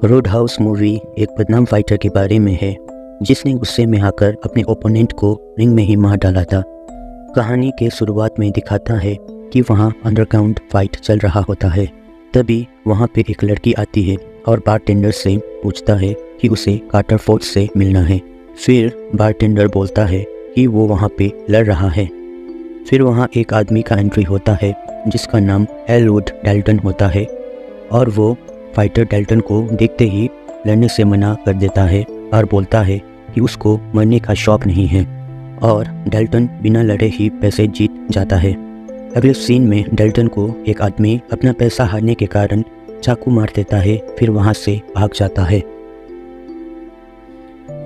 Road house movie एक बदनाम fighter के बारे में है जिसने गुस्से में आकर अपने ओपोनेंट को रिंग में ही मार डाला था। कहानी के शुरुआत में दिखाता है कि वहाँ अंडरग्राउंड फाइट चल रहा होता है। तभी वहाँ पे एक लड़की आती है और बारटेंडर से पूछता है कि उसे कार्टर फोर्ड से मिलना है। फिर बारटेंडर बोलता है कि वो वहाँ पे लड़ रहा है। फिर वहाँ एक आदमी का एंट्री होता है जिसका नाम एलवुड डेल्टन होता है और वो फाइटर डेल्टन को देखते ही लड़ने से मना कर देता है और बोलता है कि उसको मरने का शौक नहीं है और डेल्टन बिना लड़े ही पैसे जीत जाता है। अगले सीन में डेल्टन को एक आदमी अपना पैसा हारने के कारण चाकू मार देता है, फिर वहाँ से भाग जाता है।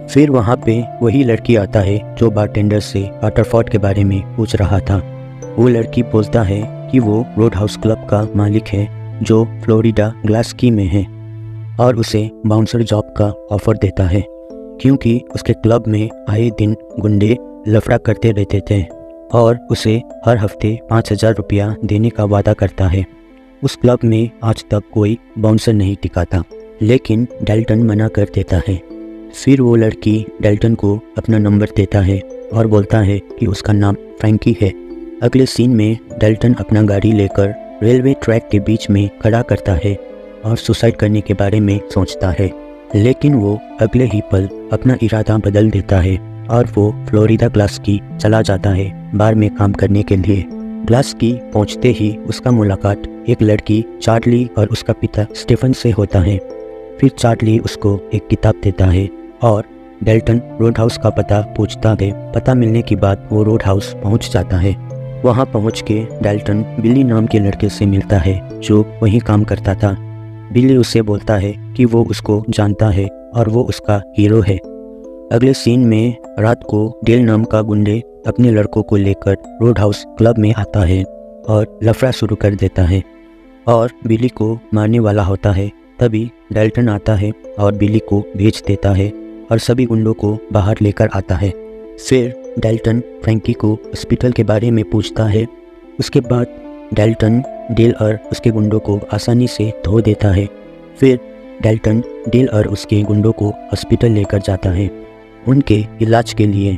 फिर वहाँ पे वही लड़की आता है जो बारटेंडर से कार्टर फोर्ड के बारे में पूछ रहा था। वो लड़की बोलता है कि वो रोड हाउस क्लब का मालिक है जो फ्लोरिडा ग्लास्की में है और उसे बाउंसर जॉब का ऑफर देता है क्योंकि उसके क्लब में आए दिन गुंडे लफड़ा करते रहते थे और उसे हर हफ्ते 5,000 रुपया देने का वादा करता है। उस क्लब में आज तक कोई बाउंसर नहीं टिका था, लेकिन डेल्टन मना कर देता है। फिर वो लड़की डेल्टन को अपना नंबर देता है और बोलता है कि उसका नाम फ्रैंकी है। अगले सीन में डेल्टन अपना गाड़ी लेकर रेलवे ट्रैक के बीच में खड़ा करता है और सुसाइड करने के बारे में सोचता है, लेकिन वो अगले ही पल अपना इरादा बदल देता है और वो फ्लोरिडा ग्लास्की चला जाता है बार में काम करने के लिए। ग्लास्की पहुंचते ही उसका मुलाकात एक लड़की चार्ली और उसका पिता स्टीफन से होता है। फिर चार्ली उसको एक किताब देता है और डेल्टन रोड हाउस का पता पूछता है। पता मिलने के बाद वो रोड हाउस पहुंच जाता है। वहां पहुंच के डेल्टन बिली नाम के लड़के से मिलता है जो वहीं काम करता था। बिली उसे बोलता है कि वो उसको जानता है और वो उसका हीरो है। अगले सीन में रात को डेल नाम का गुंडे अपने लड़कों को लेकर रोड हाउस क्लब में आता है और लफड़ा शुरू कर देता है और बिली को मारने वाला होता है। तभी डेल्टन आता है और बिली को भेज देता है और सभी गुंडों को बाहर लेकर आता है। फिर डेल्टन फ्रैंकी को हॉस्पिटल के बारे में पूछता है। उसके बाद डेल्टन डेल और उसके गुंडों को आसानी से धो देता है। फिर डेल्टन डेल और उसके गुंडों को हॉस्पिटल लेकर जाता है उनके इलाज के लिए।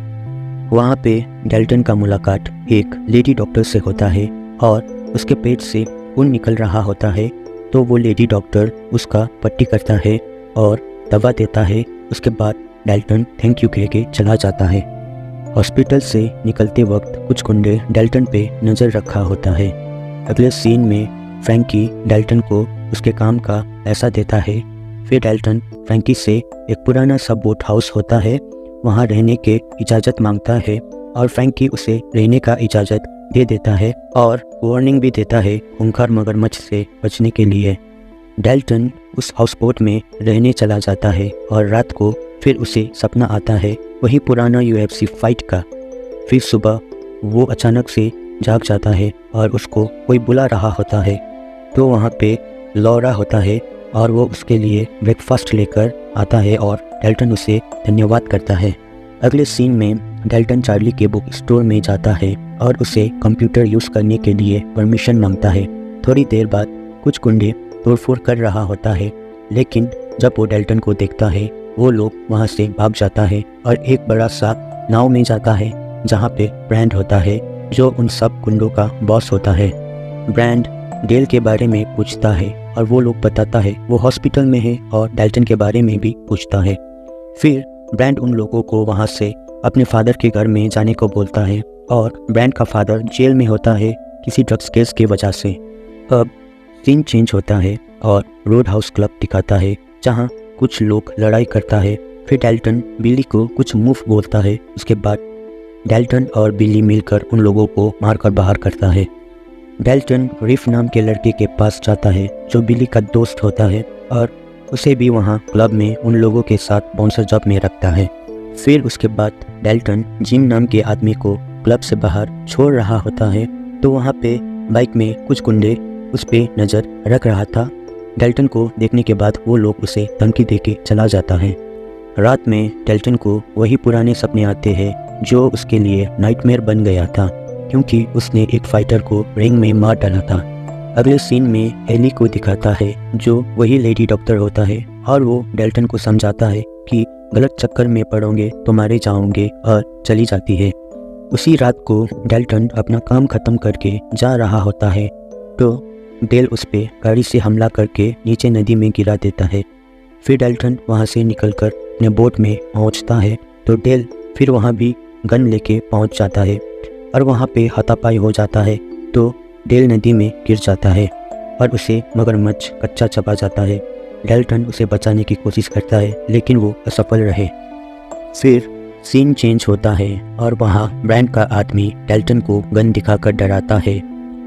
वहाँ पे डेल्टन का मुलाकात एक लेडी डॉक्टर से होता है और उसके पेट से खून निकल रहा होता है, तो वो लेडी डॉक्टर उसका पट्टी करता है और दवा देता है। उसके बाद डेल्टन थैंक यू कह के चला जाता है। हॉस्पिटल से निकलते वक्त कुछ गुंडे डेल्टन पे नज़र रखा होता है। अगले सीन में फ्रैंकी डेल्टन को उसके काम का पैसा देता है। फिर डेल्टन फ्रैंकी से एक पुराना सा बोट हाउस होता है वहाँ रहने के इजाज़त मांगता है और फ्रैंकी उसे रहने का इजाज़त दे देता है और वार्निंग भी देता है खूंखार मगरमच्छ से बचने के लिए। डेल्टन उस हाउस बोट में रहने चला जाता है और रात को फिर उसे सपना आता है वही पुराना UFC फाइट का। फिर सुबह वो अचानक से जाग जाता है और उसको कोई बुला रहा होता है, तो वहाँ पे लॉरा होता है और वो उसके लिए ब्रेकफास्ट लेकर आता है और डेल्टन उसे धन्यवाद करता है। अगले सीन में डेल्टन चार्ली के बुक स्टोर में जाता है और उसे कंप्यूटर यूज़ करने के लिए परमिशन मांगता है। थोड़ी देर बाद कुछ गुंडे तोड़फोड़ कर रहा होता है, लेकिन जब वो डेल्टन को देखता है वो लोग वहाँ से भाग जाता है और एक बड़ा सा नाव में जाता है जहाँ पे ब्रांड होता है जो उन सब गुंडों का बॉस होता है। ब्रांड डेल के बारे में पूछता है और वो लोग बताता है वो हॉस्पिटल में है और डेल्टन के बारे में भी पूछता है। फिर ब्रांड उन लोगों को वहाँ से अपने फादर के घर में जाने को बोलता है और ब्रांड का फादर जेल में होता है किसी ड्रग्स केस की वजह से। अब सीन चेंज होता है और रोड हाउस क्लब दिखाता है जहाँ कुछ लोग लड़ाई करता है। फिर डेल्टन बिली को कुछ मूव बोलता है। उसके बाद डेल्टन और बिली मिलकर उन लोगों को मारकर बाहर करता है। डेल्टन रिफ नाम के लड़के के पास जाता है जो बिली का दोस्त होता है और उसे भी वहाँ क्लब में उन लोगों के साथ बाउंसर जॉब में रखता है। फिर उसके बाद डेल्टन जिम नाम के आदमी को क्लब से बाहर छोड़ रहा होता है, तो वहाँ पे बाइक में कुछ गुंडे उस पे नज़र रख रहा था। डेल्टन को देखने के बाद वो लोग उसे धमकी देके चला जाता है। रात में डेल्टन को वही पुराने सपने आते हैं जो उसके लिए नाइटमेयर बन गया था क्योंकि उसने एक फाइटर को रिंग में मार डाला था। अगले सीन में एली को दिखाता है जो वही लेडी डॉक्टर होता है और वो डेल्टन को समझाता है कि गलत चक्कर में पड़ोगे तो मारे जाओगे और चली जाती है। उसी रात को डेल्टन अपना काम ख़त्म करके जा रहा होता है तो डेल उस पर गाड़ी से हमला करके नीचे नदी में गिरा देता है। फिर डेल्टन वहाँ से निकलकर अपने बोट में पहुँचता है तो डेल फिर वहाँ भी गन लेके पहुँच जाता है और वहाँ पे हाथापाई हो जाता है तो डेल नदी में गिर जाता है और उसे मगरमच्छ कच्चा चबा जाता है। डेल्टन उसे बचाने की कोशिश करता है लेकिन वो असफल रहे। फिर सीन चेंज होता है और वहाँ ब्रैंड का आदमी डेल्टन को गन दिखाकर डराता है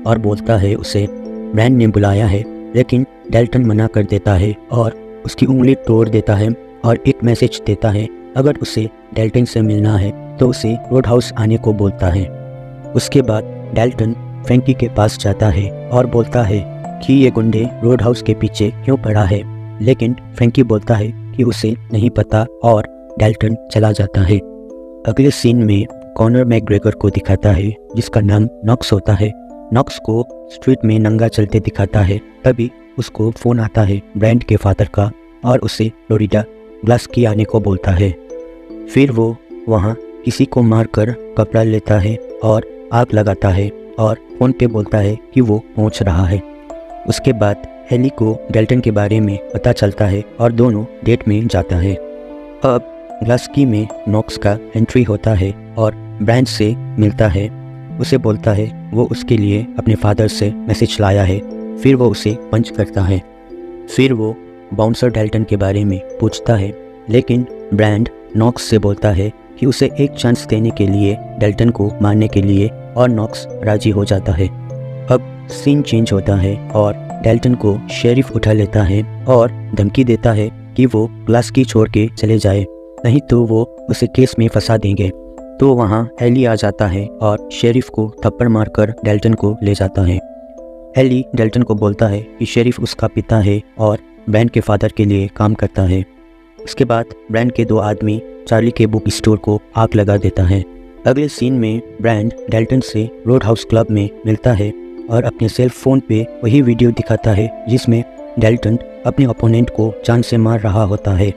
और बोलता है उसे ब्रैंड ने बुलाया है, लेकिन डेल्टन मना कर देता है और उसकी उंगली तोड़ देता है और एक मैसेज देता है अगर उसे डेल्टन से मिलना है तो उसे रोड हाउस आने को बोलता है। उसके बाद डेल्टन फ्रैंकी के पास जाता है और बोलता है कि ये गुंडे रोड हाउस के पीछे क्यों पड़ा है, लेकिन फ्रैंकी बोलता है कि उसे नहीं पता और डेल्टन चला जाता है। अगले सीन में कॉनर मैकग्रेगर को दिखाता है जिसका नाम नॉक्स होता है। नॉक्स को स्ट्रीट में नंगा चलते दिखाता है। तभी उसको फ़ोन आता है ब्रैंड के फादर का और उसे फ्लोरिडा ग्लास्की आने को बोलता है। फिर वो वहाँ किसी को मारकर कपड़ा लेता है और आग लगाता है और फ़ोन पे बोलता है कि वो पहुँच रहा है। उसके बाद हेली को डेल्टन के बारे में पता चलता है और दोनों डेट में जाता है। अब ग्लास्की में नॉक्स का एंट्री होता है और ब्रैंड से मिलता है। उसे बोलता है वो उसके लिए अपने फादर से मैसेज लाया है। फिर वो उसे पंच करता है। फिर वो बाउंसर डेल्टन के बारे में पूछता है, लेकिन ब्रैंड नॉक्स से बोलता है कि उसे एक चांस देने के लिए डेल्टन को मारने के लिए, और नॉक्स राजी हो जाता है। अब सीन चेंज होता है और डेल्टन को शेरिफ उठा लेता है और धमकी देता है कि वो ग्लास्की छोड़ के चले जाए, नहीं तो वो उसे केस में फंसा देंगे। तो वहाँ एली आ जाता है और शेरिफ को थप्पड़ मारकर डेल्टन को ले जाता है। एली डेल्टन को बोलता है कि शेरिफ उसका पिता है और ब्रैंड के फादर के लिए काम करता है। उसके बाद ब्रैंड के दो आदमी चार्ली के बुक स्टोर को आग लगा देता है। अगले सीन में ब्रैंड डेल्टन से रोड हाउस क्लब में मिलता है और अपने सेल फोन पे वही वीडियो दिखाता है जिसमें डेल्टन अपने ओपोनेंट को जान से मार रहा होता है।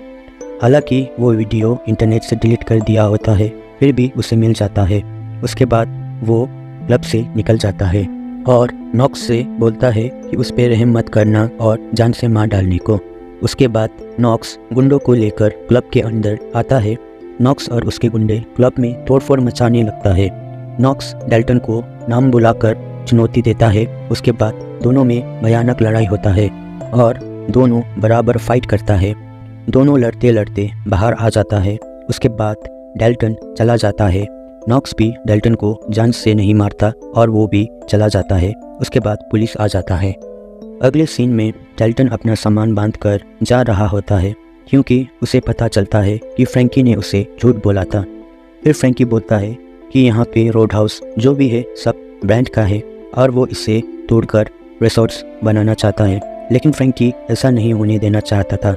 हालांकि वो वीडियो इंटरनेट से डिलीट कर दिया होता है, फिर भी उसे मिल जाता है। उसके बाद वो क्लब से निकल जाता है और नॉक्स से बोलता है कि उस पर रहम मत करना और जान से मार डालने को। उसके बाद नॉक्स गुंडों को लेकर क्लब के अंदर आता है। नॉक्स और उसके गुंडे क्लब में तोड़फोड़ मचाने लगता है। नॉक्स डेल्टन को नाम बुलाकर चुनौती देता है। उसके बाद दोनों में भयानक लड़ाई होता है और दोनों बराबर फाइट करता है। दोनों लड़ते लड़ते बाहर आ जाता है। उसके बाद डेल्टन चला जाता है। नॉक्स भी डेल्टन को जान से नहीं मारता और वो भी चला जाता है। उसके बाद पुलिस आ जाता है। अगले सीन में डेल्टन अपना सामान बांधकर जा रहा होता है क्योंकि उसे पता चलता है कि फ्रैंकी ने उसे झूठ बोला था। फिर फ्रैंकी बोलता है कि यहाँ पे रोड हाउस जो भी है सब ब्रैंड का है और वो इसे तोड़कर रिसोर्ट्स बनाना चाहता है, लेकिन फ्रैंकी ऐसा नहीं होने देना चाहता था।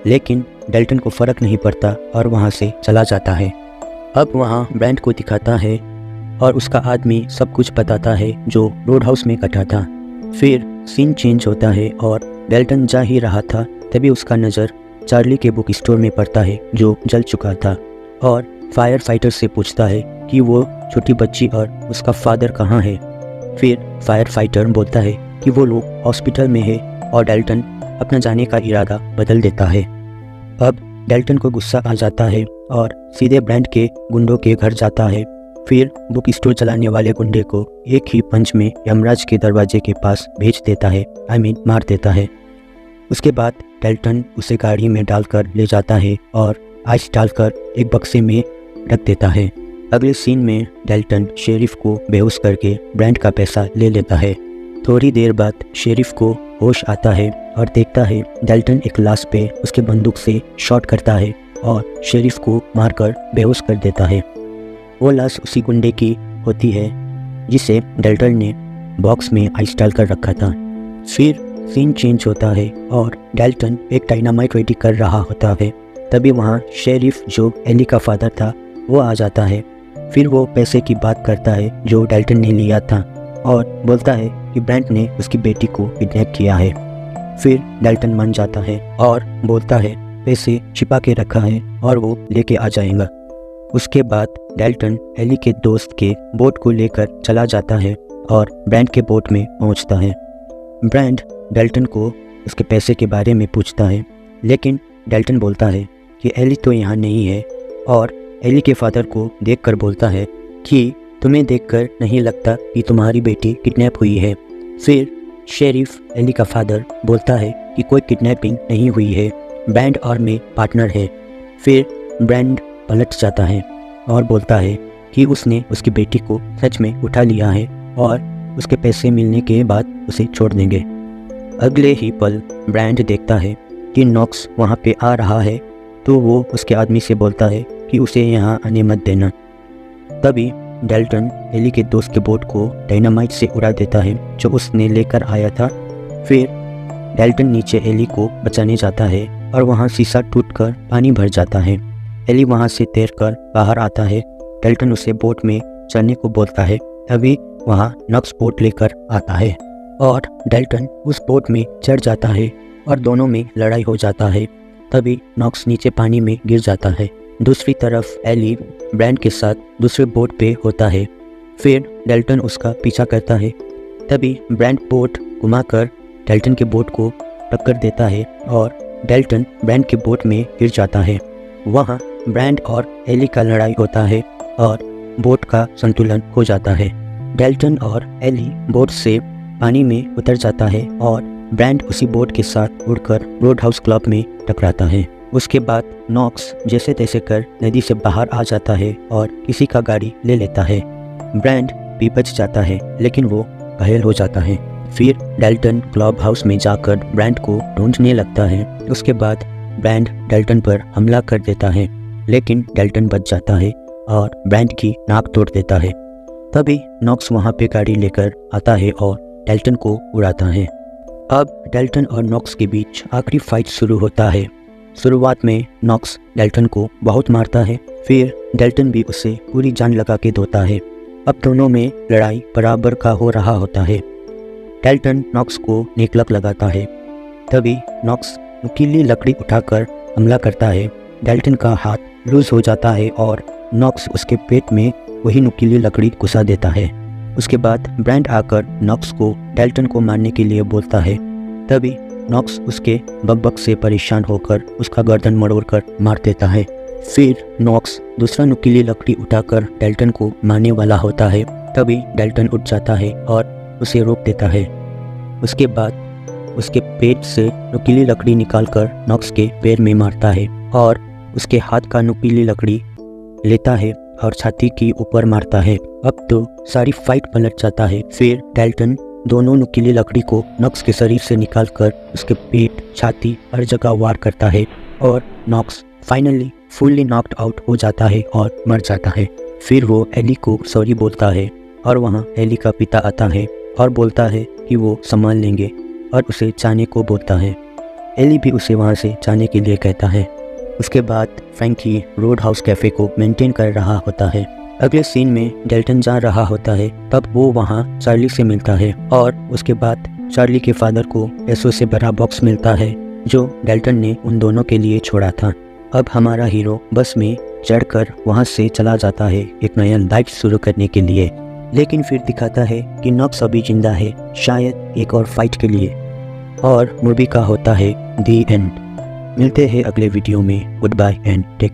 लेकिन डेल्टन को फ़र्क नहीं पड़ता और वहाँ से चला जाता है। अब वहाँ ब्रैंड को दिखाता है और उसका आदमी सब कुछ बताता है जो रोड हाउस में घटा था। फिर सीन चेंज होता है और डेल्टन जा ही रहा था तभी उसका नज़र चार्ली के बुक स्टोर में पड़ता है जो जल चुका था और फायर फाइटर से पूछता है कि वो छोटी बच्ची और उसका फादर कहाँ है। फिर फायर फाइटर बोलता है कि वो लोग हॉस्पिटल में है और डेल्टन अपना जाने का इरादा बदल देता है। अब डेल्टन को गुस्सा आ जाता है और सीधे ब्रैंड के गुंडों के घर जाता है। फिर बुक स्टोर चलाने वाले गुंडे को एक ही पंच में यमराज के दरवाजे के पास भेज देता है, मार देता है। उसके बाद डेल्टन उसे गाड़ी में डालकर ले जाता है और आइस डालकर एक बक्से में रख देता है। अगले सीन में डेल्टन शेरिफ को बेहोश करके ब्रैंड का पैसा ले लेता है। थोड़ी देर बाद शेरिफ को होश आता है और देखता है डेल्टन एक लाश पे उसके बंदूक से शॉट करता है और शेरिफ को मारकर बेहोश कर देता है। वो लाश उसी गुंडे की होती है जिसे डेल्टन ने बॉक्स में आइस डालकर रखा था। फिर सीन चेंज होता है और डेल्टन एक डायनामाइट रेडी कर रहा होता है। तभी वहाँ शेरिफ जो एली का फादर था वो आ जाता है। फिर वो पैसे की बात करता है जो डेल्टन ने लिया था और बोलता है कि ब्रैंड ने उसकी बेटी को किडनैप किया है। फिर डेल्टन मान जाता है और बोलता है पैसे छिपा के रखा है और वो लेके आ जाएगा। उसके बाद डेल्टन एली के दोस्त के बोट को लेकर चला जाता है और ब्रैंड के बोट में पहुंचता है। ब्रैंड डेल्टन को उसके पैसे के बारे में पूछता है, लेकिन डेल्टन बोलता है कि एली तो यहाँ नहीं है और एली के फादर को देखकर बोलता है कि तुम्हें देखकर नहीं लगता कि तुम्हारी बेटी किडनैप हुई है। फिर शेरिफ एली का फादर बोलता है कि कोई किडनैपिंग नहीं हुई है, ब्रैंड और मैं पार्टनर है। फिर ब्रैंड पलट जाता है और बोलता है कि उसने उसकी बेटी को सच में उठा लिया है और उसके पैसे मिलने के बाद उसे छोड़ देंगे। अगले ही पल ब्रैंड देखता है कि नॉक्स वहाँ पे आ रहा है, तो वो उसके आदमी से बोलता है कि उसे यहाँ आने मत देना। तभी डेल्टन एली के दोस्त के बोट को डायनामाइट से उड़ा देता है जो उसने लेकर आया था। फिर डेल्टन नीचे एली को बचाने जाता है और वहाँ शीशा टूटकर पानी भर जाता है। एली वहाँ से तैरकर बाहर आता है। डेल्टन उसे बोट में चढ़ने को बोलता है। तभी वहाँ नॉक्स बोट लेकर आता है और डेल्टन उस बोट में चढ़ जाता है और दोनों में लड़ाई हो जाता है। तभी नॉक्स नीचे पानी में गिर जाता है। दूसरी तरफ एली ब्रैंड के साथ दूसरे बोट पे होता है। फिर डेल्टन उसका पीछा करता है। तभी ब्रैंड बोट घुमाकर डेल्टन के बोट को टक्कर देता है और डेल्टन ब्रैंड के बोट में गिर जाता है। वहाँ ब्रैंड और एली का लड़ाई होता है और बोट का संतुलन हो जाता है। डेल्टन और एली बोट से पानी में उतर जाता है और ब्रैंड उसी बोट के साथ उड़कर रोड हाउस क्लब में टकराता है। उसके बाद नॉक्स जैसे तैसे कर नदी से बाहर आ जाता है और किसी का गाड़ी ले लेता है। ब्रैंड भी बच जाता है, लेकिन वो घायल हो जाता है। फिर डेल्टन क्लब हाउस में जाकर ब्रैंड को ढूंढने लगता है। उसके बाद ब्रैंड डेल्टन पर हमला कर देता है, लेकिन डेल्टन बच जाता है और ब्रैंड की नाक तोड़ देता है। तभी नॉक्स वहाँ पे गाड़ी लेकर आता है और डेल्टन को उड़ाता है। अब डेल्टन और नॉक्स के बीच आखिरी फाइट शुरू होता है। शुरुआत में नॉक्स डेल्टन को बहुत मारता है, फिर डेल्टन भी उसे पूरी जान लगा के धोता है। अब दोनों में लड़ाई बराबर का हो रहा होता है। डेल्टन नॉक्स को नेकलक लगाता है। तभी नॉक्स नुकीली लकड़ी उठाकर हमला करता है। डेल्टन का हाथ लूज हो जाता है और नॉक्स उसके पेट में वही नुकीली लकड़ी घुसा देता है। उसके बाद ब्रैंड आकर नॉक्स को डेल्टन को मारने के लिए बोलता है। तभी नॉक्स उसके बकबक से परेशान होकर उसका गर्दन मरोड़कर मार देता है। फिर नॉक्स दूसरा नुकीली लकड़ी उठाकर डेल्टन को मारने वाला होता है। तभी डेल्टन उठ जाता है और उसे रोक देता है। उसके बाद उसके पेट से नुकीली लकड़ी निकालकर नॉक्स के पैर में मारता है और उसके हाथ का नुकीली लकड़ी लेता है और छाती के ऊपर मारता है। अब तो सारी फाइट पलट जाता है। फिर डेल्टन दोनों नुकीली लकड़ी को नॉक्स के शरीर से निकालकर उसके पेट, छाती हर जगह वार करता है और knocks finally fully knocked out हो जाता है और मर जाता है। फिर वो एली को सॉरी बोलता है और वहाँ एली का पिता आता है और बोलता है कि वो संभाल लेंगे और उसे जाने को बोलता है। एली भी उसे वहाँ से जाने के लिए कहता है। उसके बाद फ्रैंकी रोड हाउस कैफ़े को मेंटेन कर रहा होता है। अगले सीन में डेल्टन जा रहा होता है, तब वो वहाँ चार्ली से मिलता है और उसके बाद चार्ली के फादर को पैसों से भरा बॉक्स मिलता है जो डेल्टन ने उन दोनों के लिए छोड़ा था। अब हमारा हीरो बस में चढ़कर वहाँ से चला जाता है एक नया लाइफ शुरू करने के लिए, लेकिन फिर दिखाता है कि नॉक्स अभी जिंदा है, शायद एक और फाइट के लिए, और मूवी का होता है दी एंड। मिलते हैं अगले वीडियो में। Good bye and take